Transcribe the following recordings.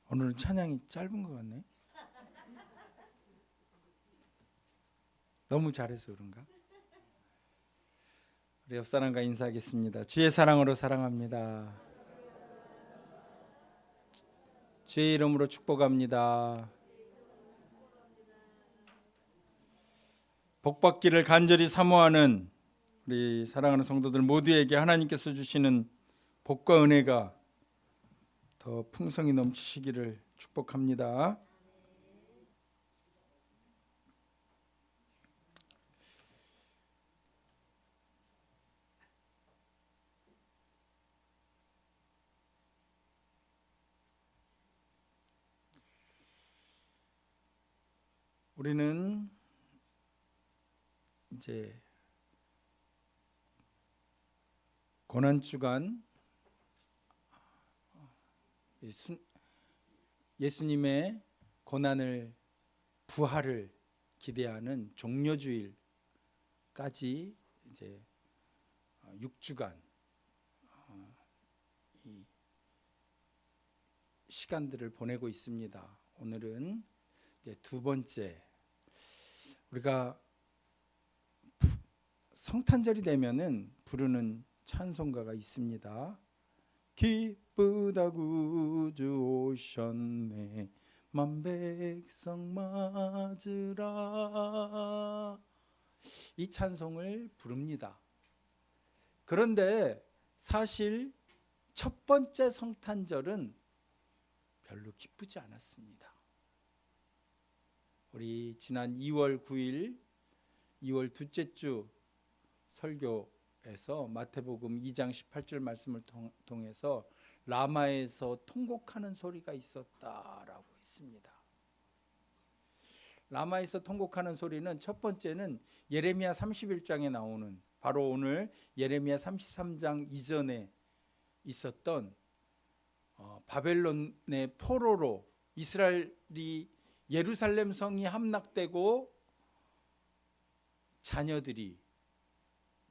오늘은 찬양이 짧은 것 같네. 너무 잘해서 그런가? 우리 옆 사람과 인사하겠습니다. 주의 사랑으로 사랑합니다. 주의 이름으로 축복합니다. 복받기를 간절히 사모하는 우리 사랑하는 성도들 모두에게 하나님께서 주시는 복과 은혜가 더 풍성히 넘치시기를 축복합니다. 우리는 이제 고난주간 예수님의 고난을 부활을 기대하는 종려주일까지 이제 6주간 이 시간들을 보내고 있습니다. 오늘은 이제 두 번째, 우리가 성탄절이 되면은 부르는 찬송가가 있습니다. 기쁘다 구주 오셨네 만백성 맞으라, 이 찬송을 부릅니다. 그런데 사실 첫 번째 성탄절은 별로 기쁘지 않았습니다. 우리 지난 2월 9일 2월 둘째 주 설교에서 마태복음 2장 18절 말씀을 통해서 라마에서 통곡하는 소리가 있었다라고 했습니다. 라마에서 통곡하는 소리는 첫 번째는 예레미야 31장에 나오는, 바로 오늘 예레미야 33장 이전에 있었던 바벨론의 포로로 이스라엘이 예루살렘 성이 함락되고 자녀들이,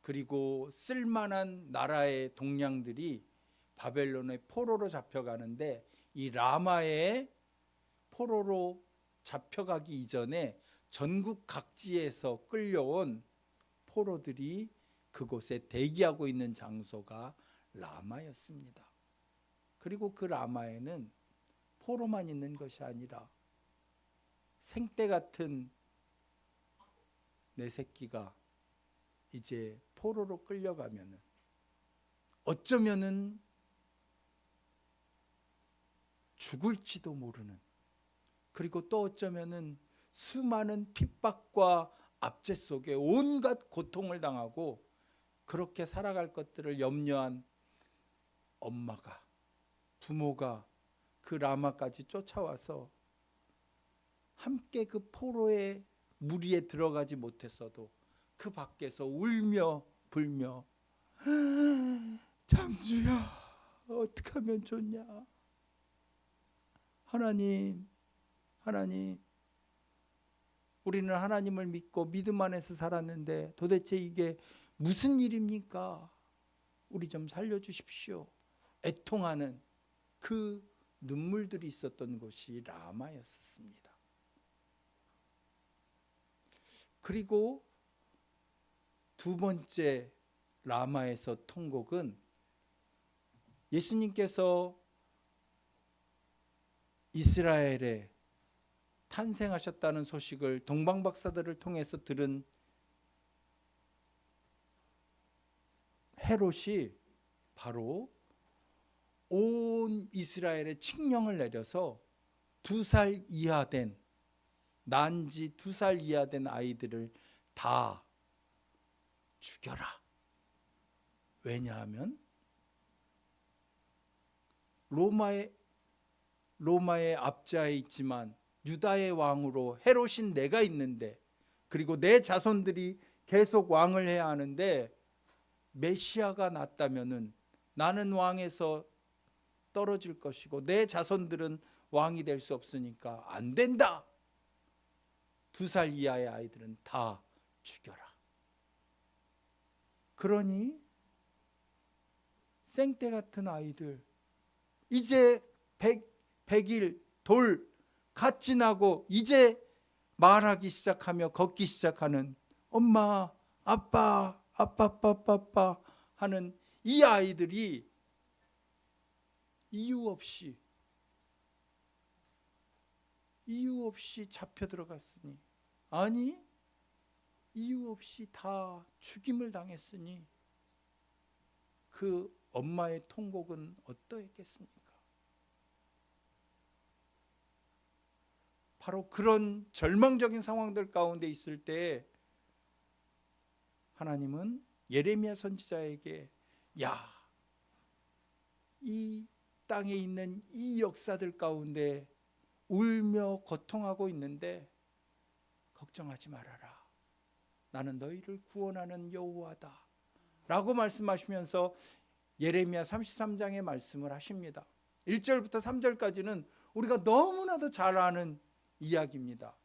그리고 쓸만한 나라의 동량들이 바벨론의 포로로 잡혀가는데, 이 라마의 포로로 잡혀가기 이전에 전국 각지에서 끌려온 포로들이 그곳에 대기하고 있는 장소가 라마였습니다. 그리고 그 라마에는 포로만 있는 것이 아니라 생떼 같은 내 새끼가 이제 포로로 끌려가면은 어쩌면은 죽을지도 모르는, 그리고 또 어쩌면은 수많은 핍박과 압제 속에 온갖 고통을 당하고 그렇게 살아갈 것들을 염려한 엄마가, 부모가 그 라마까지 쫓아와서 함께 그 포로의 무리에 들어가지 못했어도 그 밖에서 울며 불며 장주야 어떻게 하면 좋냐, 하나님 우리는 하나님을 믿고 믿음 안에서 살았는데 도대체 이게 무슨 일입니까? 우리 좀 살려주십시오. 애통하는 그 눈물들이 있었던 곳이 라마였었습니다. 그리고 두 번째 라마에서 통곡은 예수님께서 이스라엘에 탄생하셨다는 소식을 동방박사들을 통해서 들은 헤롯이 바로 온 이스라엘에 칙령을 내려서 2살 이하 된, 난지 2살 이하 된 아이들을 다 죽여라. 왜냐하면 로마의 압제하에 있지만 유다의 왕으로 헤롯인 내가 있는데, 그리고 내 자손들이 계속 왕을 해야 하는데, 메시아가 났다면은 나는 왕에서 떨어질 것이고 내 자손들은 왕이 될 수 없으니까 안 된다. 2살 이하의 아이들은 다 죽여라. 그러니 생떼 같은 아이들, 이제 100일 돌 갓 지나고 이제 말하기 시작하며 걷기 시작하는 엄마, 아빠, 아빠 하는 이 아이들이 이유 없이 잡혀 들어갔으니, 아니 이유 없이 다 죽임을 당했으니 그 엄마의 통곡은 어떠했겠습니까? 바로 그런 절망적인 상황들 가운데 있을 때 하나님은 예레미야 선지자에게 이 땅에 있는 이 역사들 가운데 울며 고통하고 있는데 걱정하지 말아라. 나는 너희를 구원하는 여호와다 라고 말씀하시면서 예레미야 33장의 말씀을 하십니다. 1절부터 3절까지는 우리가 너무나도 잘 아는 이야기입니다.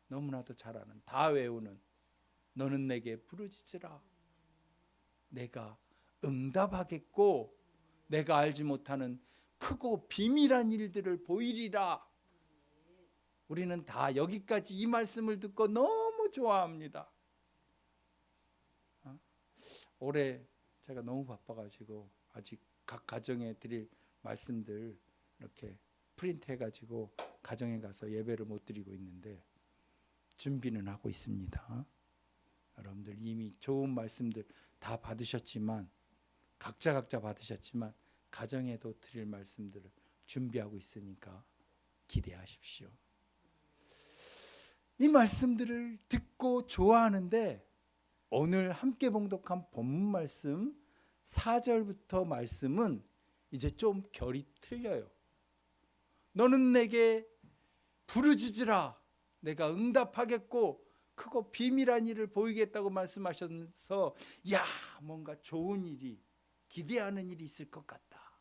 너무나도 잘 아는, 다 외우는 너는 내게 부르짖으라. 내가 응답하겠고 내가 알지 못하는 크고 비밀한 일들을 보이리라. 우리는 다 여기까지 이 말씀을 듣고 너무 좋아합니다. 올해 제가 너무 바빠가지고 아직 각 가정에 드릴 말씀들 이렇게 프린트해가지고 가정에 가서 예배를 못 드리고 있는데 준비는 하고 있습니다. 여러분들 이미 좋은 말씀들 다 받으셨지만 각자 받으셨지만 가정에도 드릴 말씀들을 준비하고 있으니까 기대하십시오. 이 말씀들을 듣고 좋아하는데 오늘 함께 봉독한 본문 말씀 4절부터 말씀은 이제 좀 결이 틀려요. 너는 내게 부르짖으라. 내가 응답하겠고 크고 비밀한 일을 보이겠다고 말씀하셔서 뭔가 좋은 일이, 기대하는 일이 있을 것 같다.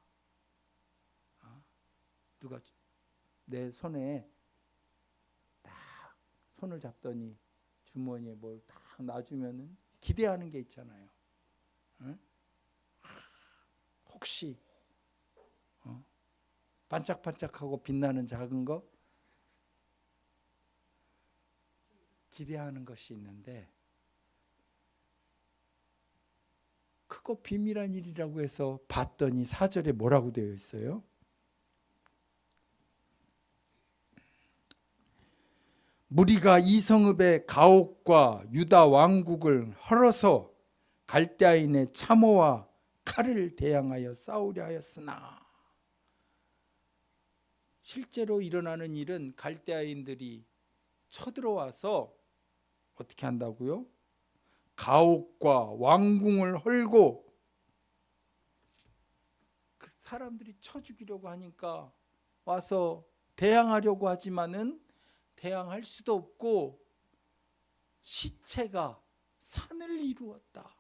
누가 내 손에 딱 손을 잡더니 주머니에 뭘 딱 놔주면은 기대하는 게 있잖아요. 혹시 반짝반짝하고 빛나는 작은 거 기대하는 것이 있는데 크고 비밀한 일이라고 해서 봤더니 4절에 뭐라고 되어 있어요? 무리가 이 성읍의 가옥과 유다 왕국을 헐어서 갈대아인의 참호와 칼을 대항하여 싸우려 하였으나, 실제로 일어나는 일은 갈대아인들이 쳐들어와서 어떻게 한다고요? 가옥과 왕궁을 헐고, 그 사람들이 쳐 죽이려고 하니까 와서 대항하려고 하지만은 대항할 수도 없고 시체가 산을 이루었다.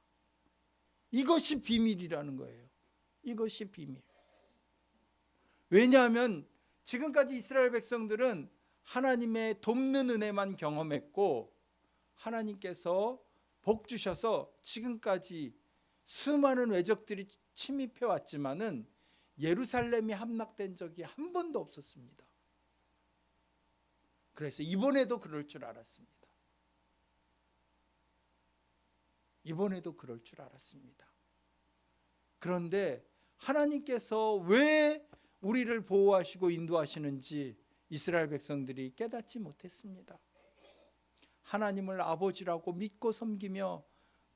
이것이 비밀이라는 거예요. 이것이 비밀. 왜냐하면 지금까지 이스라엘 백성들은 하나님의 돕는 은혜만 경험했고 하나님께서 복 주셔서 지금까지 수많은 외적들이 침입해 왔지만은 예루살렘이 함락된 적이 한 번도 없었습니다. 그래서 이번에도 그럴 줄 알았습니다. 이번에도 그럴 줄 알았습니다. 그런데 하나님께서 왜 우리를 보호하시고 인도하시는지 이스라엘 백성들이 깨닫지 못했습니다. 하나님을 아버지라고 믿고 섬기며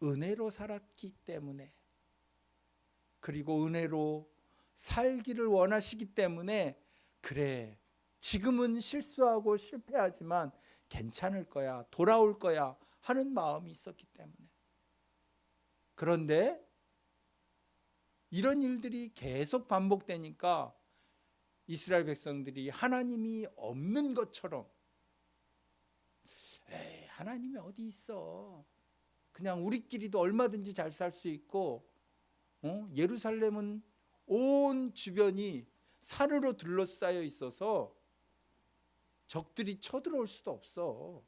은혜로 살았기 때문에, 그리고 은혜로 살기를 원하시기 때문에, 그래 지금은 실수하고 실패하지만 괜찮을 거야, 돌아올 거야 하는 마음이 있었기 때문에. 그런데 이런 일들이 계속 반복되니까 이스라엘 백성들이 하나님이 없는 것처럼, 에이, 하나님이 어디 있어, 그냥 우리끼리도 얼마든지 잘 살 수 있고, 예루살렘은 온 주변이 산으로 둘러싸여 있어서 적들이 쳐들어올 수도 없어.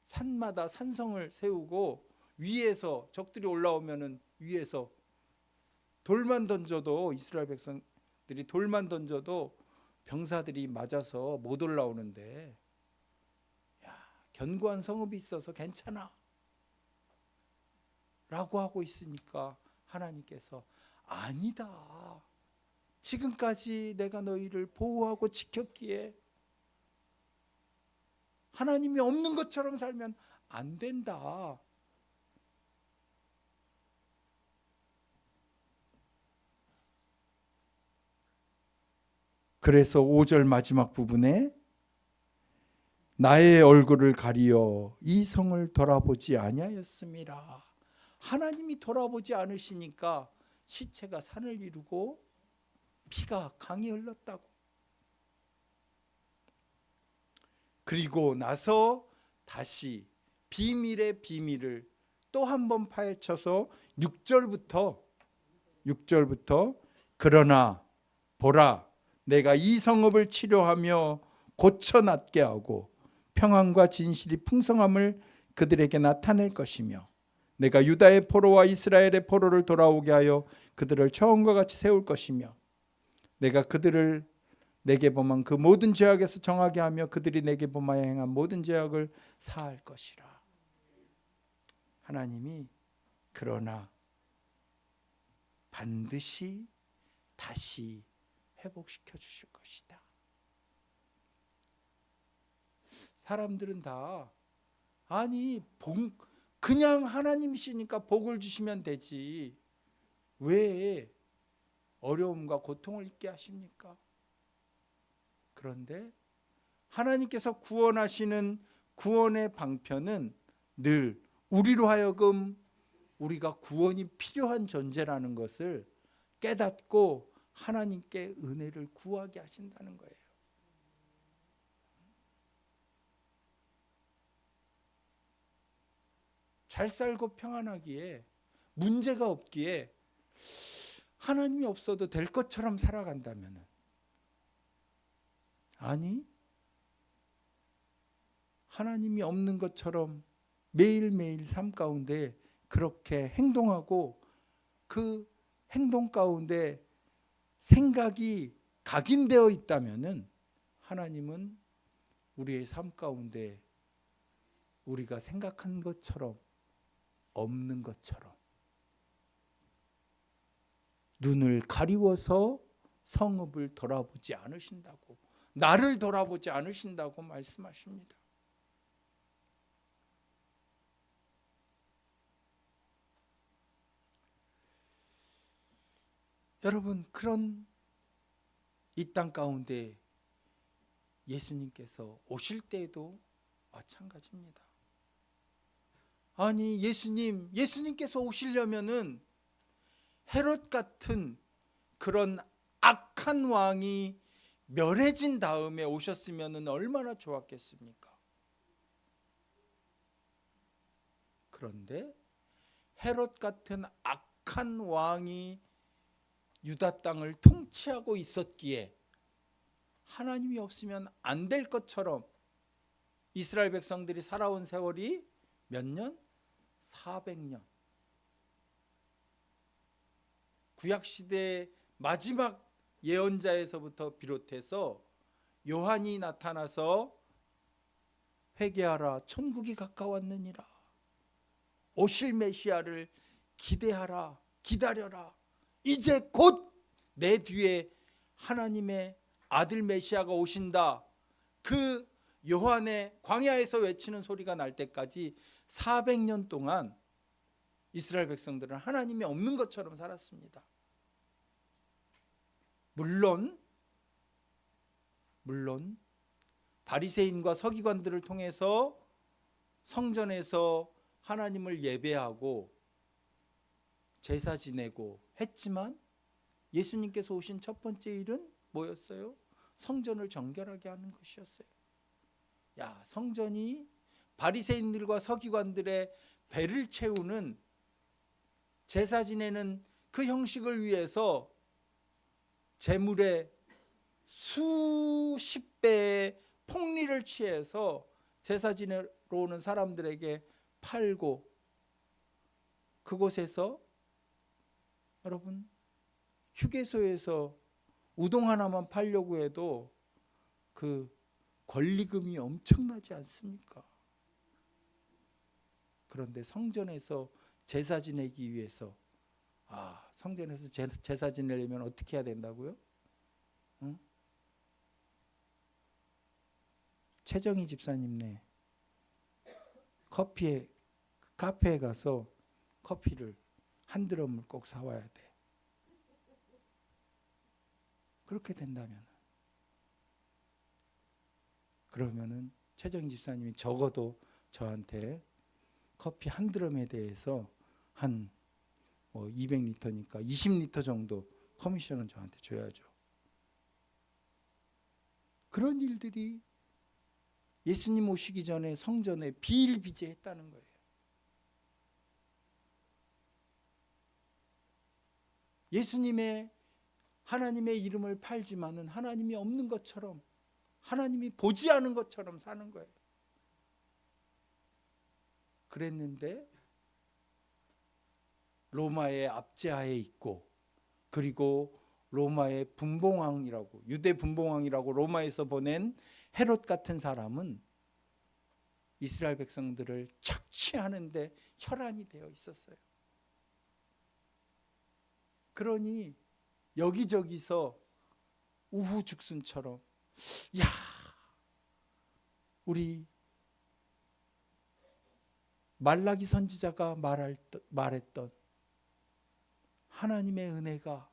산마다 산성을 세우고 위에서 적들이 올라오면은 위에서 돌만 던져도, 이스라엘 백성들이 돌만 던져도 병사들이 맞아서 못 올라오는데, 야, 견고한 성읍이 있어서 괜찮아 라고 하고 있으니까 하나님께서 아니다, 지금까지 내가 너희를 보호하고 지켰기에 하나님이 없는 것처럼 살면 안 된다. 그래서 5절 마지막 부분에 나의 얼굴을 가리어 이 성을 돌아보지 아니하였음이라. 하나님이 돌아보지 않으시니까 시체가 산을 이루고 피가 강이 흘렀다고. 그리고 나서 다시 비밀의 비밀을 또 한 번 파헤쳐서 6절부터 그러나 보라, 내가 이 성읍을 치료하며 고쳐 낫게 하고 평안과 진실이 풍성함을 그들에게 나타낼 것이며 내가 유다의 포로와 이스라엘의 포로를 돌아오게 하여 그들을 처음과 같이 세울 것이며 내가 그들을 내게 범한 그 모든 죄악에서 정하게 하며 그들이 내게 범하여 행한 모든 죄악을 사할 것이라. 하나님이 그러나 반드시 다시 회복시켜 주실 것이다. 사람들은 다 아니 그냥 하나님이시니까 복을 주시면 되지 왜 어려움과 고통을 있게 하십니까? 그런데 하나님께서 구원하시는 구원의 방편은 늘 우리로 하여금 우리가 구원이 필요한 존재라는 것을 깨닫고 하나님께 은혜를 구하게 하신다는 거예요. 잘 살고 평안하기에 문제가 없기에 하나님이 없어도 될 것처럼 살아간다면 아니 하나님이 없는 것처럼 매일매일 삶 가운데 그렇게 행동하고 그 행동 가운데 생각이 각인되어 있다면 하나님은 우리의 삶 가운데 우리가 생각한 것처럼 없는 것처럼 눈을 가리워서 성읍을 돌아보지 않으신다고, 나를 돌아보지 않으신다고 말씀하십니다. 여러분, 그런 이 땅 가운데 예수님께서 오실 때에도 마찬가지입니다. 아니 예수님께서 오시려면은 헤롯 같은 그런 악한 왕이 멸해진 다음에 오셨으면 얼마나 좋았겠습니까? 그런데 헤롯 같은 악한 왕이 유다 땅을 통치하고 있었기에 하나님이 없으면 안 될 것처럼 이스라엘 백성들이 살아온 세월이 몇 년? 400년. 구약시대의 마지막 예언자에서부터 비롯해서 요한이 나타나서 회개하라, 천국이 가까웠느니라, 오실 메시아를 기대하라, 기다려라, 이제 곧 내 뒤에 하나님의 아들 메시아가 오신다. 그 요한의 광야에서 외치는 소리가 날 때까지 400년 동안 이스라엘 백성들은 하나님이 없는 것처럼 살았습니다. 물론 바리새인과 서기관들을 통해서 성전에서 하나님을 예배하고 제사 지내고 했지만 예수님께서 오신 첫 번째 일은 뭐였어요? 성전을 정결하게 하는 것이었어요. 야, 성전이 바리새인들과 서기관들의 배를 채우는 제사 지내는 그 형식을 위해서 제물의 수십 배의 폭리를 취해서 제사 지내러 오는 사람들에게 팔고 그곳에서 여러분 휴게소에서 우동 하나만 팔려고 해도 그 권리금이 엄청나지 않습니까? 그런데 성전에서 제사 지내기 위해서 성전에서 제사 지내려면 어떻게 해야 된다고요? 응? 최정희 집사님네 카페에 가서 커피를 한 드럼을 꼭 사와야 돼. 그렇게 된다면, 그러면은 최정희 집사님이 적어도 저한테 커피 한 드럼에 대해서 한 200리터니까 20리터 정도 커미션은 저한테 줘야죠. 그런 일들이 예수님 오시기 전에 성전에 비일비재했다는 거예요. 예수님의 하나님의 이름을 팔지만은 하나님이 없는 것처럼, 하나님이 보지 않은 것처럼 사는 거예요. 그랬는데 로마의 압제하에 있고, 그리고 로마의 분봉왕이라고, 유대 분봉왕이라고 로마에서 보낸 헤롯 같은 사람은 이스라엘 백성들을 착취하는데 혈안이 되어 있었어요. 그러니 여기저기서 우후죽순처럼, 우리 말라기 선지자가 말했던 하나님의 은혜가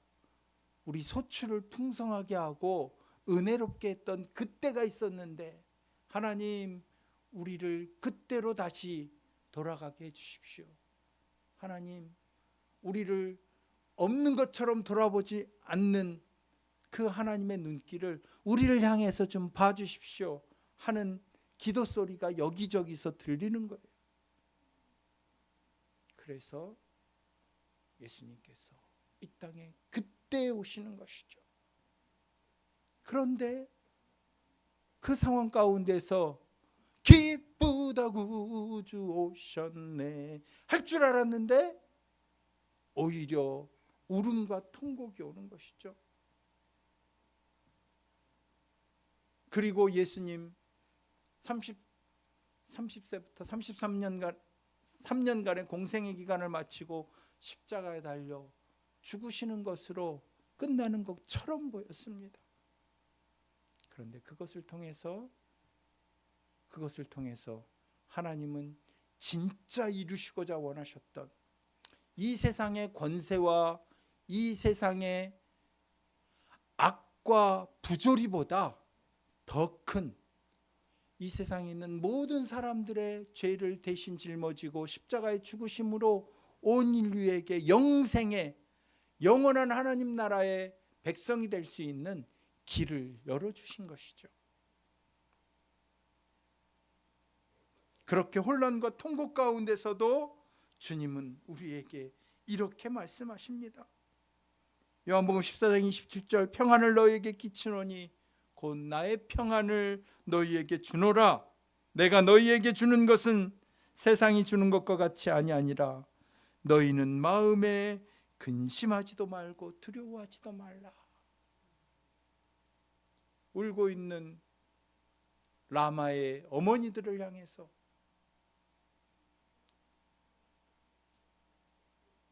우리 소출을 풍성하게 하고 은혜롭게 했던 그때가 있었는데, 하나님 우리를 그때로 다시 돌아가게 해주십시오. 하나님 우리를 없는 것처럼 돌아보지 않는 그 하나님의 눈길을 우리를 향해서 좀 봐주십시오 하는 기도 소리가 여기저기서 들리는 거예요. 그래서 예수님께서 이 땅에 그때 오시는 것이죠. 그런데 그 상황 가운데서 기쁘다 구주 오셨네 할 줄 알았는데 오히려 울음과 통곡이 오는 것이죠. 그리고 예수님 30세부터 33년간의 공생의 기간을 마치고 십자가에 달려 죽으시는 것으로 끝나는 것처럼 보였습니다. 그런데 그것을 통해서 하나님은 진짜 이루시고자 원하셨던 이 세상의 권세와 이 세상의 악과 부조리보다 더 큰 이 세상에 있는 모든 사람들의 죄를 대신 짊어지고 십자가의 죽으심으로 온 인류에게 영생의 영원한 하나님 나라의 백성이 될 수 있는 길을 열어주신 것이죠. 그렇게 혼란과 통곡 가운데서도 주님은 우리에게 이렇게 말씀하십니다. 요한복음 14장 27절 평안을 너희에게 끼치노니 곧 나의 평안을 너희에게 주노라. 내가 너희에게 주는 것은 세상이 주는 것과 같이 아니하니라. 너희는 마음에 근심하지도 말고 두려워하지도 말라. 울고 있는 라마의 어머니들을 향해서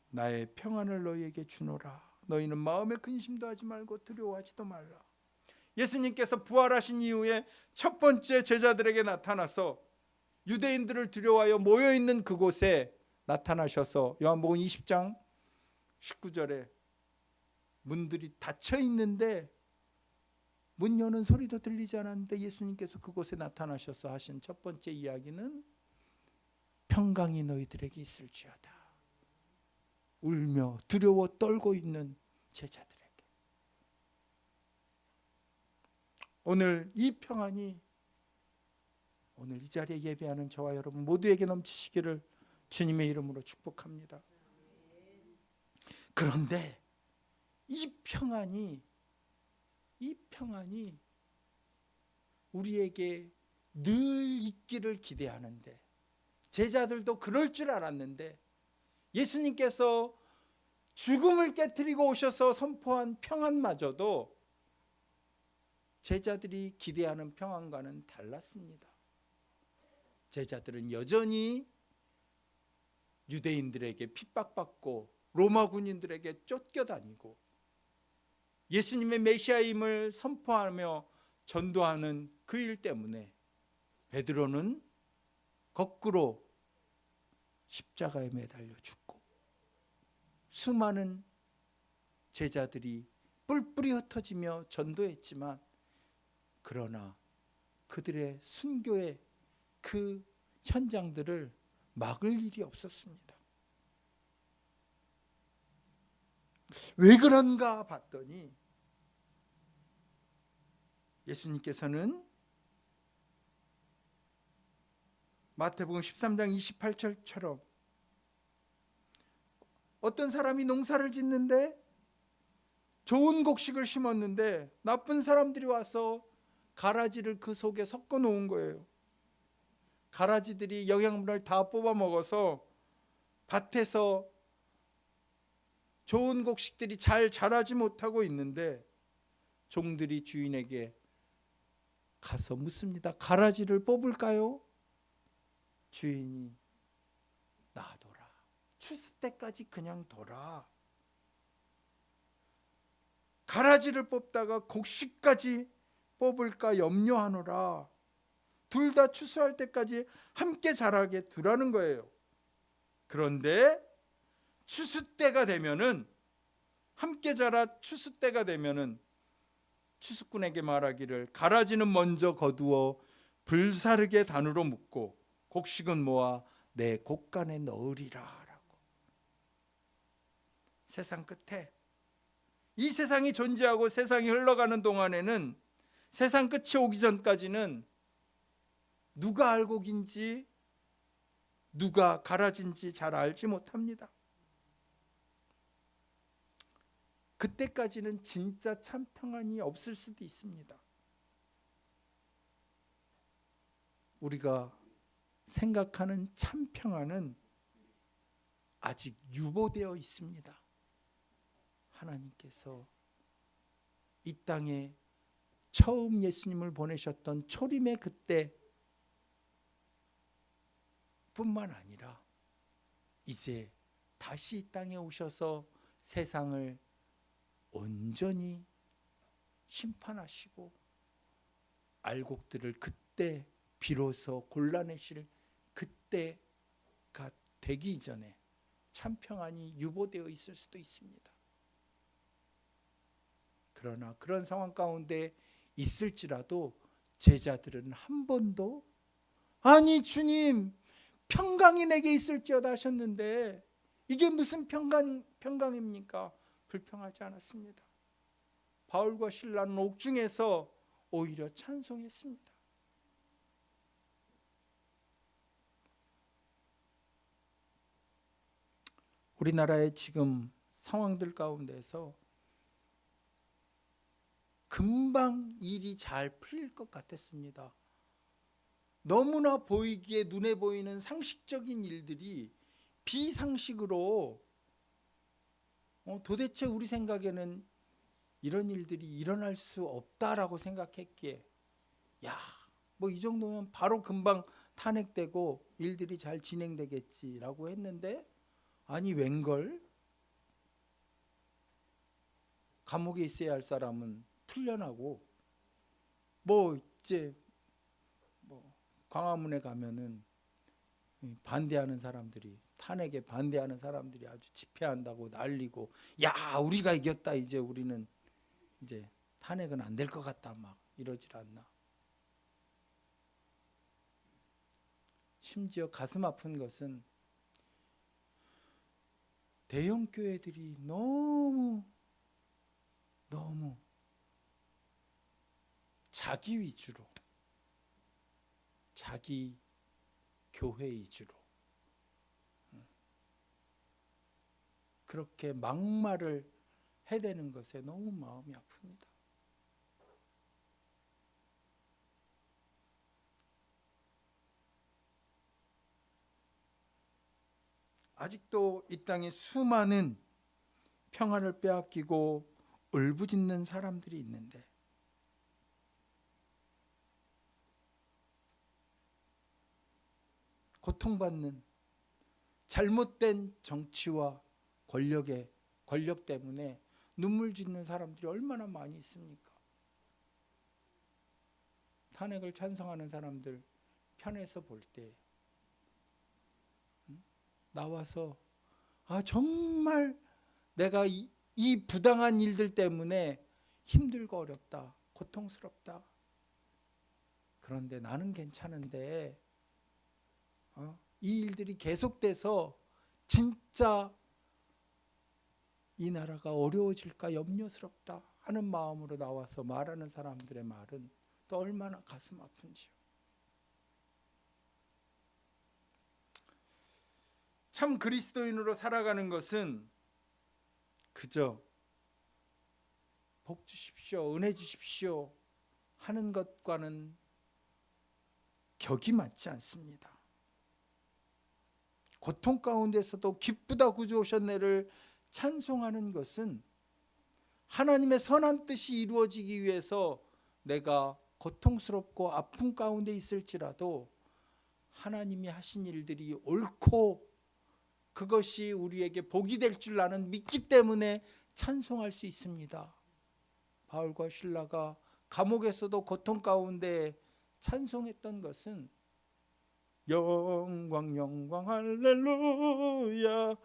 나의 평안을 너희에게 주노라. 너희는 마음에 근심도 하지 말고 두려워하지도 말라. 예수님께서 부활하신 이후에 첫 번째 제자들에게 나타나서 유대인들을 두려워하여 모여있는 그곳에 나타나셔서 요한복음 20장 19절에 문들이 닫혀 있는데 문 여는 소리도 들리지 않았는데 예수님께서 그곳에 나타나셔서 하신 첫 번째 이야기는 평강이 너희들에게 있을지어다. 울며 두려워 떨고 있는 제자들에게 오늘 이 평안이 오늘 이 자리에 예배하는 저와 여러분 모두에게 넘치시기를 주님의 이름으로 축복합니다. 그런데 이 평안이 우리에게 늘 있기를 기대하는데, 제자들도 그럴 줄 알았는데 예수님께서 죽음을 깨뜨리고 오셔서 선포한 평안마저도 제자들이 기대하는 평안과는 달랐습니다. 제자들은 여전히 유대인들에게 핍박받고 로마 군인들에게 쫓겨다니고 예수님의 메시아임을 선포하며 전도하는 그 일 때문에 베드로는 거꾸로 십자가에 매달려 죽고 수많은 제자들이 뿔뿔이 흩어지며 전도했지만 그러나 그들의 순교의 그 현장들을 막을 일이 없었습니다. 왜 그런가 봤더니 예수님께서는 마태복음 13장 28절처럼 어떤 사람이 농사를 짓는데 좋은 곡식을 심었는데 나쁜 사람들이 와서 가라지를 그 속에 섞어 놓은 거예요. 가라지들이 영양분을 다 뽑아 먹어서 밭에서 좋은 곡식들이 잘 자라지 못하고 있는데 종들이 주인에게 가서 묻습니다. 가라지를 뽑을까요? 주인이 놔둬라. 추수 때까지 그냥 둬라. 가라지를 뽑다가 곡식까지 뽑을까 염려하노라. 둘 다 추수할 때까지 함께 자라게 두라는 거예요. 그런데 추수 때가 되면은 함께 자라 추수 때가 되면은 추수꾼에게 말하기를 가라지는 먼저 거두어 불사르게 단으로 묶고 곡식은 모아 내 곡간에 넣으리라 라고. 세상 끝에 이 세상이 존재하고 세상이 흘러가는 동안에는 세상 끝이 오기 전까지는 누가 알곡인지 누가 가라진지 잘 알지 못합니다. 그때까지는 진짜 참 평안이 없을 수도 있습니다. 우리가 생각하는 참 평안은 아직 유보되어 있습니다. 하나님께서 이 땅에 처음 예수님을 보내셨던 초림의 그때 뿐만 아니라 이제 다시 이 땅에 오셔서 세상을 온전히 심판하시고 알곡들을 그때 비로소 골라내실 그때가 되기 전에 참 평안이 유보되어 있을 수도 있습니다. 그러나 그런 상황 가운데 있을지라도 제자들은 한 번도 아니 주님 평강이 내게 있을지어다 하셨는데 이게 무슨 평강입니까? 불평하지 않았습니다. 바울과 실라는 옥중에서 오히려 찬송했습니다. 우리나라의 지금 상황들 가운데서 금방 일이 잘 풀릴 것 같았습니다. 너무나 보이기에 눈에 보이는 상식적인 일들이 비상식으로 도대체 우리 생각에는 이런 일들이 일어날 수 없다라고 생각했기에 뭐 이 정도면 바로 금방 탄핵되고 일들이 잘 진행되겠지라고 했는데 아니 웬걸? 감옥에 있어야 할 사람은 풀려나고 이제 광화문에 가면은 반대하는 사람들이 탄핵에 반대하는 사람들이 아주 집회한다고 난리고 우리가 이겼다 이제 우리는 이제 탄핵은 안 될 것 같다 막 이러질 않나. 심지어 가슴 아픈 것은 대형 교회들이 너무 자기 위주로 자기 교회 위주로 그렇게 막말을 해대는 것에 너무 마음이 아픕니다. 아직도 이 땅에 수많은 평안을 빼앗기고 울부짖는 사람들이 있는데 고통받는 잘못된 정치와 권력 때문에 눈물 짓는 사람들이 얼마나 많이 있습니까? 탄핵을 찬성하는 사람들 편에서 볼 때 나와서 정말 내가 이 부당한 일들 때문에 힘들고 어렵다, 고통스럽다. 그런데 나는 괜찮은데 이 일들이 계속돼서 진짜 이 나라가 어려워질까 염려스럽다 하는 마음으로 나와서 말하는 사람들의 말은 또 얼마나 가슴 아픈지요. 참 그리스도인으로 살아가는 것은 그저 복 주십시오, 은혜 주십시오 하는 것과는 격이 맞지 않습니다. 고통 가운데서도 기쁘다 구주 오셨네를 찬송하는 것은 하나님의 선한 뜻이 이루어지기 위해서 내가 고통스럽고 아픔 가운데 있을지라도 하나님이 하신 일들이 옳고 그것이 우리에게 복이 될 줄 나는 믿기 때문에 찬송할 수 있습니다. 바울과 실라가 감옥에서도 고통 가운데 찬송했던 것은 영광 영광 할렐루야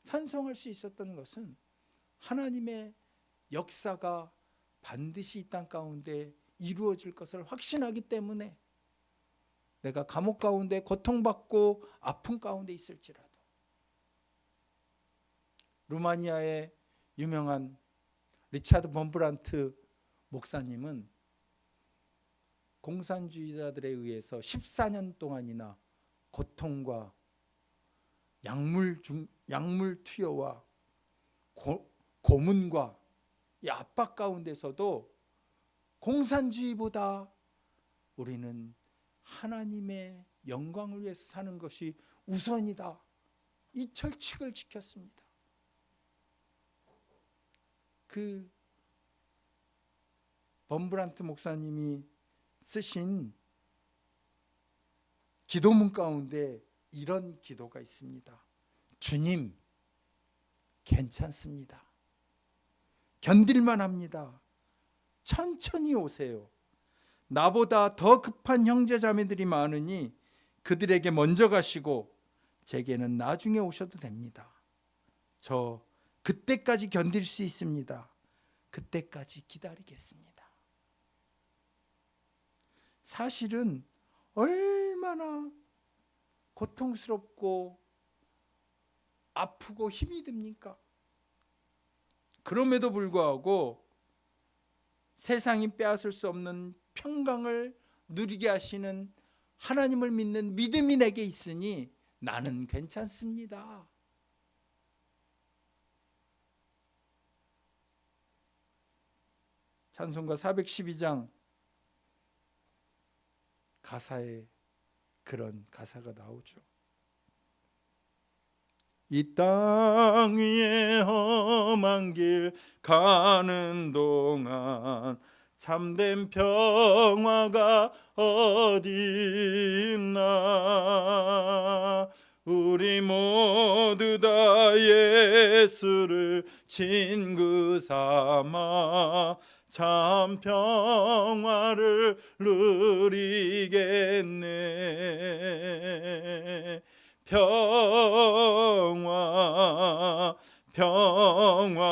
찬송할 수 있었던 것은 하나님의 역사가 반드시 이 땅 가운데 이루어질 것을 확신하기 때문에 내가 감옥 가운데 고통받고 아픔 가운데 있을지라도 루마니아의 유명한 리차드 범브란트 목사님은 공산주의자들에 의해서 14년 동안이나 고통과 약물 투여와 고문과 이 압박 가운데서도 공산주의보다 우리는 하나님의 영광을 위해서 사는 것이 우선이다. 이 철칙을 지켰습니다. 그 범브란트 목사님이 쓰신 기도문 가운데 이런 기도가 있습니다. 주님, 괜찮습니다. 견딜만 합니다. 천천히 오세요. 나보다 더 급한 형제 자매들이 많으니 그들에게 먼저 가시고 제게는 나중에 오셔도 됩니다. 저 그때까지 견딜 수 있습니다. 그때까지 기다리겠습니다. 사실은 얼마나 고통스럽고 아프고 힘이 듭니까? 그럼에도 불구하고 세상이 빼앗을 수 없는 평강을 누리게 하시는 하나님을 믿는 믿음이 내게 있으니 나는 괜찮습니다. 찬송가 412장 가사에 그런 가사가 나오죠. 이 땅 위에 험한 길 가는 동안 참된 평화가 어디 있나. 우리 모두 다 예수를 친구 삼아 참 평화를 누리겠네.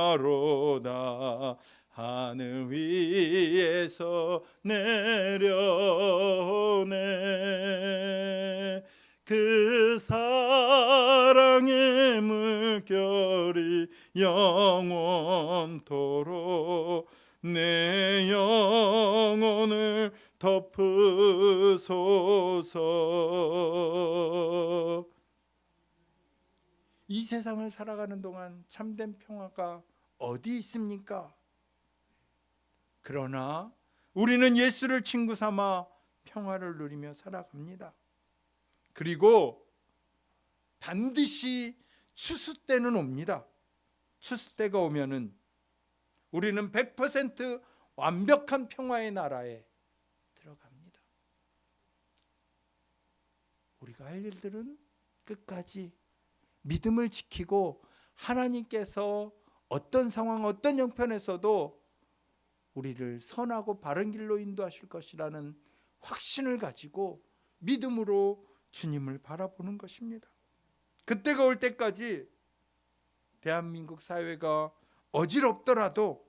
평화로다 하늘 위에서 내려오네. 그 사랑의 물결이 영원토록 내 영혼을 덮으소서. 이 세상을 살아가는 동안 참된 평화가 어디 있습니까? 그러나 우리는 예수를 친구 삼아 평화를 누리며 살아갑니다. 그리고 반드시 추수 때는 옵니다. 추수 때가 오면은 우리는 100% 완벽한 평화의 나라에 들어갑니다. 우리 우리가 할 일들은 끝까지 믿음을 지키고 하나님께서 어떤 상황, 어떤 형편에서도 우리를 선하고 바른 길로 인도하실 것이라는 확신을 가지고 믿음으로 주님을 바라보는 것입니다. 그때가 올 때까지 대한민국 사회가 어지럽더라도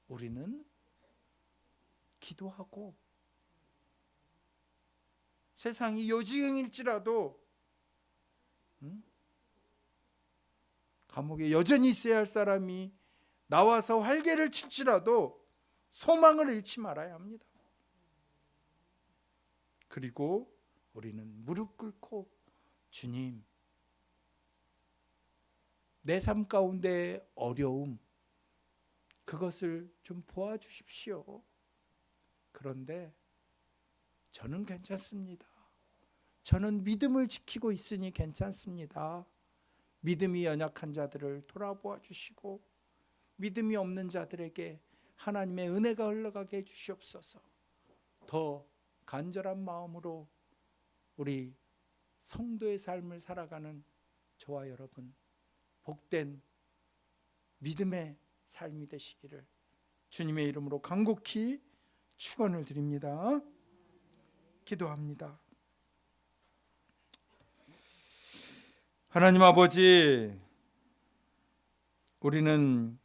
우리는 기도하고, 세상이 요지경일지라도 감옥에 여전히 있어야 할 사람이 나와서 활개를 칠지라도 소망을 잃지 말아야 합니다. 그리고 우리는 무릎 꿇고 주님, 내 삶 가운데 어려움, 그것을 좀 보아주십시오. 그런데 저는 괜찮습니다. 저는 믿음을 지키고 있으니 괜찮습니다. 믿음이 연약한 자들을 돌아보아 주시고 믿음이 없는 자들에게 하나님의 은혜가 흘러가게 해주시옵소서. 더 간절한 마음으로 우리 성도의 삶을 살아가는 저와 여러분, 복된 믿음의 삶이 되시기를 주님의 이름으로 간곡히 축원을 드립니다. 기도합니다. 하나님 아버지, 우리는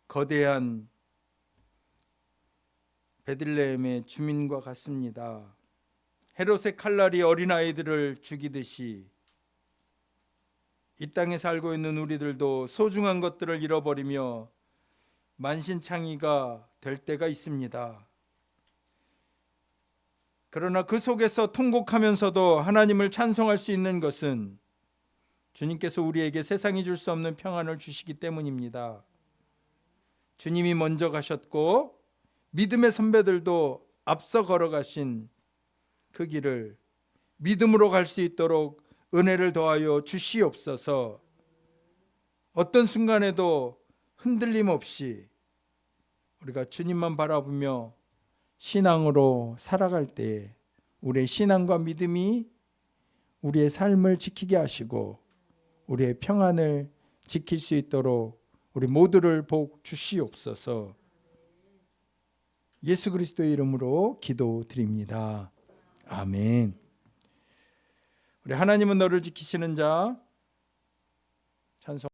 거대한 베들레헴의 주민과 같습니다. 헤롯의 칼날이 어린아이들을 죽이듯이 이 땅에 살고 있는 우리들도 소중한 것들을 잃어버리며 만신창이가 될 때가 있습니다. 그러나 그 속에서 통곡하면서도 하나님을 찬송할 수 있는 것은 주님께서 우리에게 세상이 줄 수 없는 평안을 주시기 때문입니다. 주님이 먼저 가셨고 믿음의 선배들도 앞서 걸어가신 그 길을 믿음으로 갈 수 있도록 은혜를 더하여 주시옵소서. 어떤 순간에도 흔들림 없이 우리가 주님만 바라보며 신앙으로 살아갈 때 우리의 신앙과 믿음이 우리의 삶을 지키게 하시고 우리의 평안을 지킬 수 있도록 우리 모두를 복 주시옵소서. 예수 그리스도의 이름으로 기도드립니다. 아멘. 우리 하나님은 너를 지키시는 자 찬송